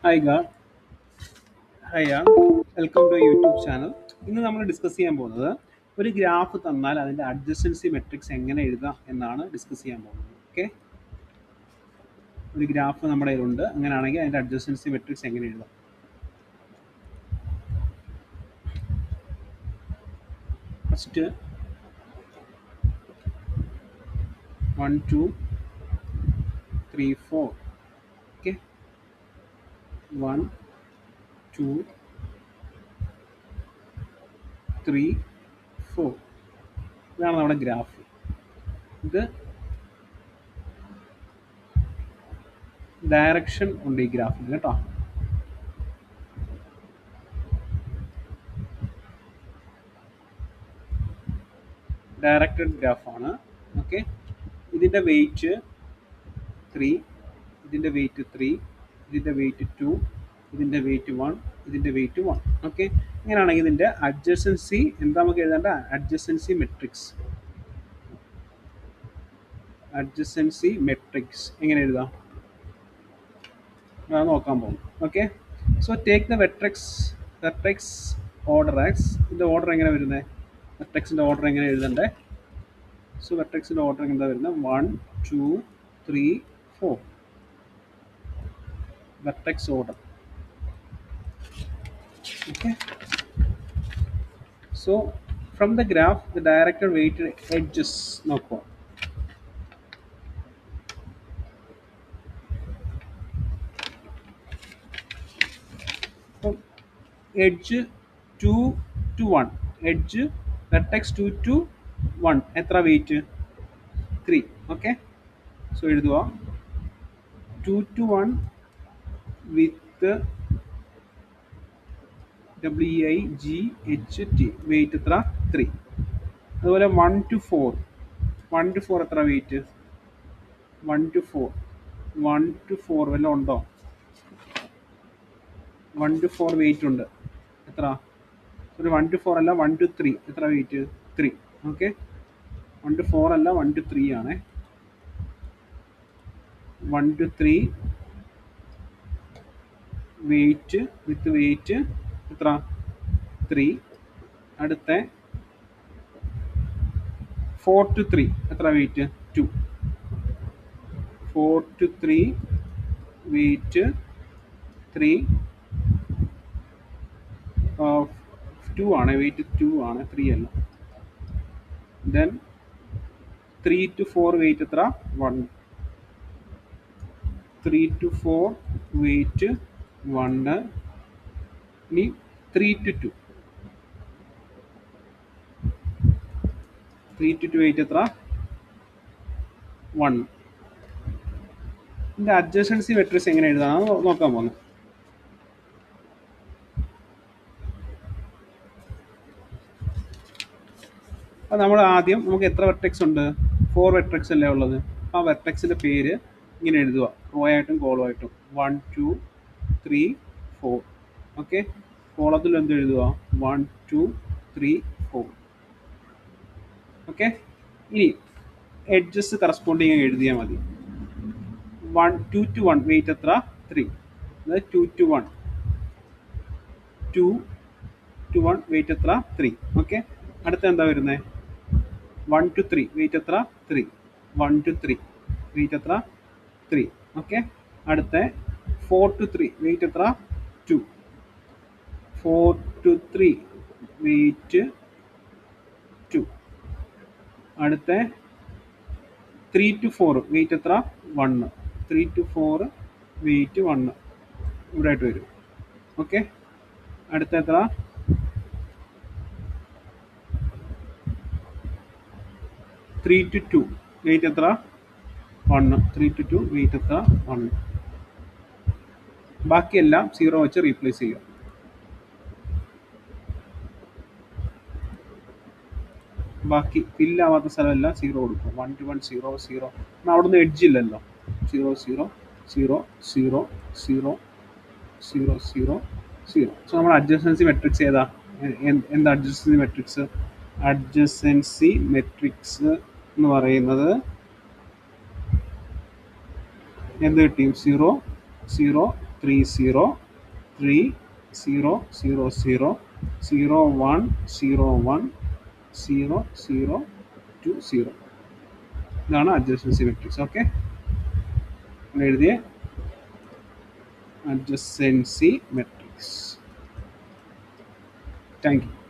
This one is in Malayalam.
Hi, God. Hi, all. Welcome to YouTube channel. ഇന്ന് നമ്മൾ ഡിസ്കസ് ചെയ്യാൻ പോകുന്നത് ഒരു ഗ്രാഫ് തന്നാൽ അതിൻ്റെ അഡ്ജസൻസി മെട്രിക്സ് എങ്ങനെ എഴുതാം എന്നാണ് ഡിസ്കസ് ചെയ്യാൻ പോകുന്നത്. ഓക്കെ, ഒരു ഗ്രാഫ് നമ്മുടെ കയ്യിലുണ്ട്. അങ്ങനെയാണെങ്കിൽ അതിൻ്റെ അഡ്ജസൻസി മെട്രിക്സ് എങ്ങനെ എഴുതാം? ഫസ്റ്റ് 1 2 3 4. ഓക്കെ, 1 2 3 4. ഇതാണ് നമ്മുടെ ഗ്രാഫ്. ഇത് ഡയറക്ഷൻ ഉണ്ട് ഈ ഗ്രാഫിൽ കേട്ടോ. ഡയറക്റ്റഡ് ഗ്രാഫാണ്. ഓക്കെ, ഇതിൻ്റെ വെയിറ്റ് 3, ഇതിൻ്റെ വെയിറ്റ് 3, ഇതിൻ്റെ വെയിറ്റ് 2, ഇതിൻ്റെ വെയിറ്റ് 1, ഇതിൻ്റെ വെയിറ്റ് 1. ഓക്കെ, ഇങ്ങനെയാണെങ്കിൽ ഇതിൻ്റെ അഡ്ജസൻസി എന്താ നമുക്ക് എഴുതേണ്ട? Adjacency matrix. അഡ്ജസൻസി മെട്രിക്സ് എങ്ങനെ എഴുതാം? അതാണ് നോക്കാൻ പോകും. Okay, so take the vertex order ആക്സ്. ഇതിൻ്റെ ഓർഡർ എങ്ങനെ വരുന്നത്? വെർട്ടെക്സിൻ്റെ ഓർഡർ എങ്ങനെ എഴുതണ്ടേ? സോ വെർട്ടെക്സിൻ്റെ ഓർഡർ എന്താ വരുന്നത്? 1 2 3 4. Vertex order. Okay, so from the graph the directed weighted edges നോക്കുക. അപ്പം edge 2 to 1, edge vertex 2 to 1 എത്ര വെയിറ്റ്? 3. ഓക്കെ, സോ എഴുതുക 2 to 1 വിത്ത് WEIGHT വെയിറ്റ് എത്ര? 3. അതുപോലെ 1 to 4, 1 to 4 എത്ര വെയിറ്റ്? 1 to 4, 1 to 4 വല്ലതും ഉണ്ടോ? 1 to 4 വെയിറ്റ് ഉണ്ട്. എത്ര? ഒരു 1 to 4 അല്ല, 1 to 3 എത്ര വെയിറ്റ്? 3. ഓക്കെ, 1 to 4 അല്ല, 1 to 3 ആണ്. 1 to 3 വെയിറ്റ് വിത്ത് വെയിറ്റ് എത്ര? 3. അടുത്ത 4 to 3 എത്ര വെയിറ്റ്? 2. 4 to 3 വെയിറ്റ് 3, 2 ആണ് വെയിറ്റ്, 2 ആണ്, 3 അല്ല. ദെൻ 3 to 4 വെയിറ്റ് എത്ര? 1. 3 to 4 വെയിറ്റ് 1. ഇനി 3 to 2, 3 to 2 വെയിറ്റ് എത്ര? 1. ഇതിൻ്റെ അഡ്ജസൻസി മെട്രിക്സ് എങ്ങനെ എഴുതാം നോക്കാൻ പോകുന്നത്. അപ്പോൾ നമ്മൾ ആദ്യം നമുക്ക് എത്ര വെർട്ടെക്സ് ഉണ്ട്? 4 വെർട്ടെക്സ് അല്ലേ ഉള്ളത്. ആ വെർട്ടെക്സിൻ്റെ പേര് ഇങ്ങനെ എഴുതുക, റോ ആയിട്ടും കോളം ആയിട്ടും. 1 2 3 4. ഓക്കെ, കോളത്തിൽ എന്ത് എഴുതുക? 1 2 3 4. ഓക്കെ, ഇനി എഡ്ജസ് കറസ്പോണ്ടിങ് എഴുതിയാൽ മതി. 1 2 to 1 വെയിറ്റ് എത്ര? 3. അതായത് 2 to 1, 2 to 1 വെയിറ്റ് എത്ര? 3. ഓക്കെ, അടുത്ത എന്താ വരുന്നത്? 1 to 3 വെയിറ്റ് എത്ര? 3. 1 to 3 വെയിറ്റ് എത്ര? 3. ഓക്കെ, അടുത്ത 4 to 3 വെയിറ്റ് എത്ര? 2. 4 to 3 വെയിറ്റ് 2. അടുത്ത 3 to 4 വെയിറ്റ് എത്ര? 1. 3 to 4 വെയിറ്റ് 1 ഇവിടെ ആയിട്ട് വരും. ഓക്കെ, അടുത്ത എത്ര? 3 to 2 വെയിറ്റ് എത്ര? 1. 3 to 2 വെയിറ്റ് എത്ര? 1. ബാക്കിയെല്ലാം 0 വെച്ച് റീപ്ലേസ് ചെയ്യുക. ബാക്കി ഫില്ലാവാത്ത സ്ഥലമെല്ലാം 0 കൊടുക്കും. 1 to 1 0 0. അവിടുന്ന് എഡ്ജ് ഇല്ലല്ലോ. 0 0 0 0 0 0 0 0. സോ നമ്മൾ അഡ്ജസൻസി മെട്രിക്സ് ഏതാ? എന്താ അഡ്ജസൻസി മെട്രിക്സ്? അഡ്ജസൻസി മെട്രിക്സ് എന്ന് പറയുന്നത് എന്ത് കിട്ടിയും? 0 0 3 0 3 0 0 0 0 1 0 1 0 0 2 0. ഇതാണ് അഡ്ജസൻസി മെട്രിക്സ്. ഓക്കെ, എഴുതിയ adjacency matrix. Thank you.